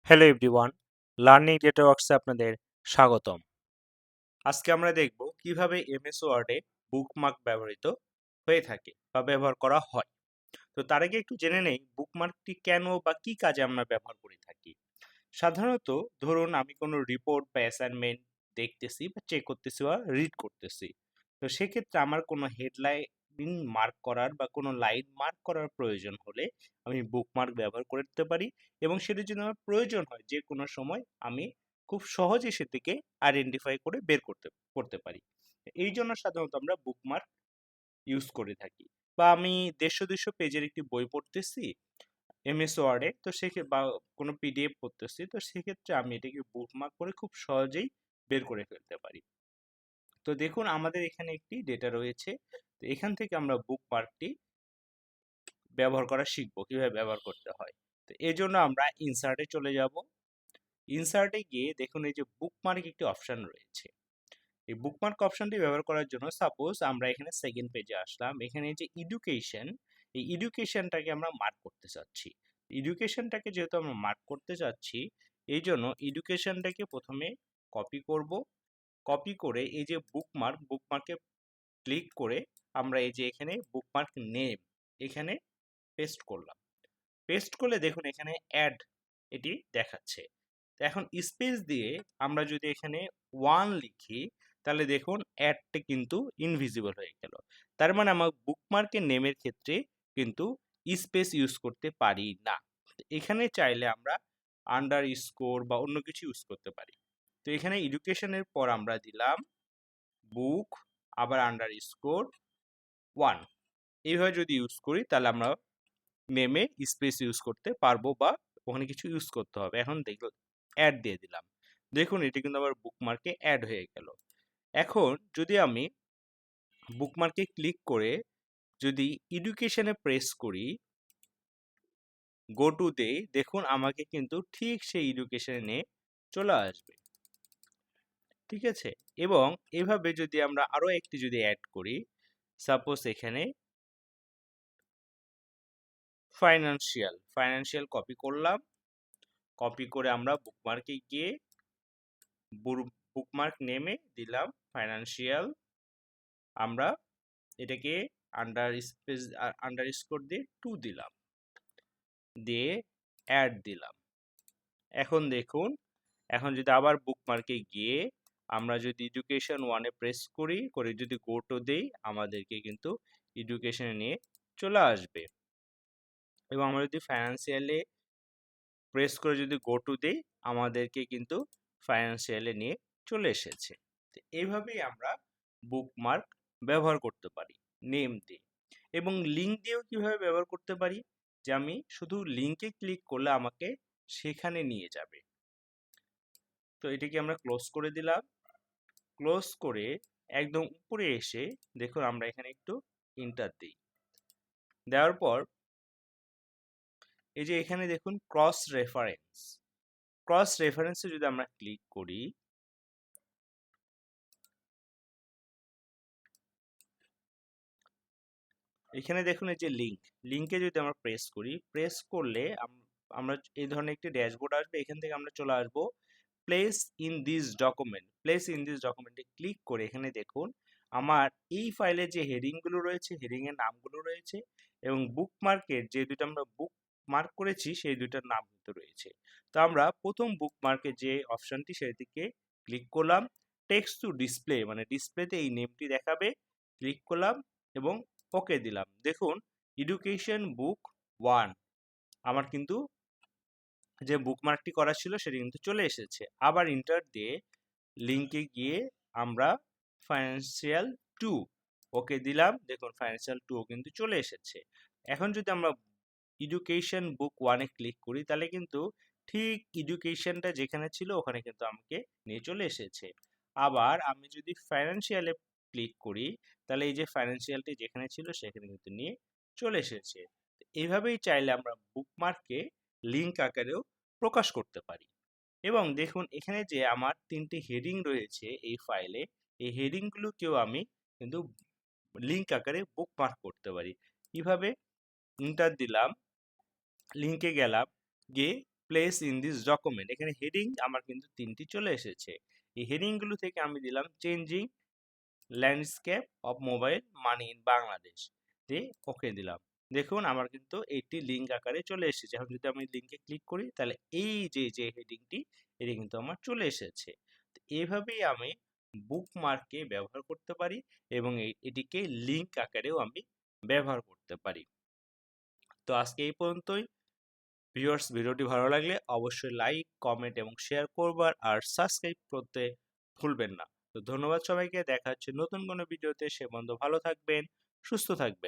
Hello everyone, learning ডেটাওয়ার্কসে আপনাদের স্বাগতম। আজকে আমরা দেখব কিভাবে এমএস ওয়ার্ডে বুকমার্ক ব্যবহৃত হয়ে থাকে বা ব্যবহার করা হয়। তো তার আগে একটু জেনে নেই বুকমার্কটি কেন বা কি কাজে আমরা ব্যবহার করে থাকি। সাধারণত ধরুন আমি কোনো রিপোর্ট বা অ্যাসাইনমেন্ট দেখতেছি বা চেক করতেছি বা রিড করতেছি। তো সেক্ষেত্রে আমার কোনো হেডলাইন মার্ক করার বা কোনো লাইন মার্ক করার প্রয়োজন হলে আমি বুকমার্ক ব্যবহার করতে পারি এবং সেটা যদি আমার প্রয়োজন হয় যে কোনো সময় আমি খুব সহজে সেটিকে আইডেন্টিফাই করে বের করতে করতে পারি। এই জন্য সাধারণত আমরা বুকমার্ক ইউজ করে থাকি। বা আমি 150-200 পেজের একটি বই পড়তেছি এমএস ওয়ার্ডে, তো বা কোনো পিডিএফ করতেছি, তো সেক্ষেত্রে আমি এটাকে বুকমার্ক করে খুব সহজেই বের করে ফেলতে পারি। তো দেখুন আমাদের এখানে একটি ডেটা রয়েছে, তো এখান থেকে আমরা বুকমার্কটি ব্যবহার করা শিখবো কিভাবে ব্যবহার করতে হয়। তো এই জন্য আমরা ইনসার্টে চলে যাব। ইনসার্টে গিয়ে দেখুন এই যে বুকমার্ক একটি অপশন রয়েছে। এই বুকমার্ক অপশনটি ব্যবহার করার জন্য সাপোজ আমরা এখানে সেকেন্ড পেজে আসলাম, এখানে যে এডুকেশন, এই এডুকেশনটাকে আমরা মার্ক করতে চাচ্ছি। এডুকেশনটাকে যেহেতু আমরা মার্ক করতে চাচ্ছি, এই জন্য এডুকেশনটাকে প্রথমে কপি করব। কপি করে এই যে বুকমার্কে ক্লিক করে আমরা এই যে এখানে বুকমার্ক নেম এখানে পেস্ট করলাম। পেস্ট করলে দেখুন এখানে অ্যাড এটি দেখাচ্ছে। তো এখন স্পেস দিয়ে আমরা যদি এখানে 1 লিখি, তাহলে দেখুন অ্যাডটা কিন্তু ইনভিজিবল হয়ে গেল। তার মানে আমার বুকমার্কের নেমের ক্ষেত্রে কিন্তু স্পেস ইউজ করতে পারি না। এখানে চাইলে আমরা আন্ডার স্কোর বা অন্য কিছু ইউজ করতে পারি। তো এখানে এডুকেশনের পর আমরা দিলাম বুক, আবার আন্ডার স্কোর 1। এইভাবে যদি ইউজ করি তাহলে আমরা নেমে স্পেস ইউজ করতে পারবো বা ওখানে কিছু ইউজ করতে হবে। এখন দেখো অ্যাড দিয়ে দিলাম, দেখুন এটি কিন্তু আবার বুকমার্কে অ্যাড হয়ে গেল। এখন যদি আমি বুকমার্কে ক্লিক করে যদি এডুকেশনে প্রেস করি, গো টু দেই, দেখুন আমাকে কিন্তু ঠিক সেই এডুকেশনে নিয়ে চলে আসবে। ঠিক আছে, এবং এভাবে যদি আমরা আরো একটি যদি অ্যাড করি, সাপোজ এখানে ফাইন্যান্সিয়াল কপি করলাম। কপি করে আমরা বুকমার্কে গিয়ে বুকমার্ক নেমে দিলাম ফাইন্যান্সিয়াল, আমরা এটাকে আন্ডার স্কোর দিয়ে 2 দিলাম, দিয়ে অ্যাড দিলাম। এখন দেখুন, এখন যদি আবার বুকমার্কে গিয়ে আমরা যদি এডুকেশন 1-এ প্রেস করি, করে যদি গো টু দেই, আমাদেরকে কিন্তু এডুকেশনে নিয়ে চলে আসবে। এবং আমরা যদি ফাইন্যান্সিয়ালে প্রেস করে যদি গো টু দেই, আমাদেরকে কিন্তু ফাইন্যান্সিয়ালে নিয়ে চলে এসেছে। তো এইভাবেই আমরা বুকমার্ক ব্যবহার করতে পারি নেম দিয়ে। এবং লিঙ্ক দিয়েও কিভাবে ব্যবহার করতে পারি, যে আমি শুধু লিঙ্কে ক্লিক করলে আমাকে সেখানে নিয়ে যাবে। তো এটিকে আমরা ক্লোজ করে দিলাম। ক্লোজ করে একদম উপরে এসে দেখুন আমরা এখানে একটু এন্টার দিই। দেওয়ার পর এই যে এখানে দেখুন ক্রস রেফারেন্সে যদি আমরা ক্লিক করি, এখানে দেখুন এই যে লিঙ্কে যদি আমরা প্রেস করি, প্রেস করলে আমরা এই ধরনের একটি ড্যাশবোর্ড আসবে। এখান থেকে আমরা চলে আসবো প্লেস ইন দিস ডকুমেন্টে ক্লিক করে এখানে দেখুন আমার এই ফাইলে যে হেডিং গুলো রয়েছে, হেডিং এর নামগুলো রয়েছে, এবং বুকমার্কের যে দুটো আমরা বুকমার্ক করেছি সেই দুটার নাম কিন্তু রয়েছে। তো আমরা প্রথম বুকমার্কের যে অপশনটি সেদিকে ক্লিক করলাম, টেক্সট টু ডিসপ্লে মানে ডিসপ্লেতে এই নেমটি দেখাবে, ক্লিক করলাম এবং ওকে দিলাম। দেখুন এডুকেশন বুক 1 আমার কিন্তু যে বুকমার্কটি করা ছিল সেটি কিন্তু চলে এসেছে। আবার ইন্টার দিয়ে লিঙ্কে গিয়ে আমরা ফাইন্যান্সিয়াল 2 ওকে দিলাম, দেখুন ফাইন্যান্সিয়াল 2 কিন্তু চলে এসেছে। এখন যদি আমরা এডুকেশন বুক 1-এ ক্লিক করি, তাহলে কিন্তু ঠিক এডুকেশনটা যেখানে ছিল ওখানে কিন্তু আমাকে নিয়ে চলে এসেছে। আবার আমি যদি ফাইন্যান্সিয়ালে ক্লিক করি, তাহলে এই যে ফাইন্যান্সিয়ালটি যেখানে ছিল সেখানে কিন্তু নিয়ে চলে এসেছে। এইভাবেই চাইলে আমরা বুকমার্ককে লিঙ্ক আকারেও প্রকাশ করতে পারি। এবং দেখুন এখানে যে আমার 3টি হেডিং রয়েছে এই ফাইলে, এই হেডিংগুলোকেও আমি কিন্তু লিঙ্ক আকারে বুকমার্ক করতে পারি। কিভাবে, ইন্টার দিলাম, লিঙ্কে গেলাম, গিয়ে প্লেস ইন দিস ডকুমেন্ট। এখানে হেডিং আমার কিন্তু 3টি চলে এসেছে। এই হেডিংগুলো থেকে আমি দিলাম changing landscape of mobile money in Bangladesh, দিয়ে ওকে দিলাম। দেখুন আমার কিন্তু এটি লিঙ্ক আকারে চলে এসেছে। এখন যদি আমি লিঙ্কে ক্লিক করি তাহলে এই যে হেডিংটি এটি কিন্তু আমার চলে এসেছে। তো এইভাবেই আমি বুকমার্কে ব্যবহার করতে পারি এবং এটিকে লিঙ্ক আকারেও আমি ব্যবহার করতে পারি। তো আজকে এই পর্যন্তই। ভিউয়ার্স, ভিডিওটি ভালো লাগলে অবশ্যই লাইক, কমেন্ট এবং শেয়ার করবার আর সাবস্ক্রাইব করতে ভুলবেন না। তো ধন্যবাদ সবাইকে। দেখা হচ্ছে নতুন কোনো ভিডিওতে। সে পর্যন্ত ভালো থাকবেন, সুস্থ থাকবেন।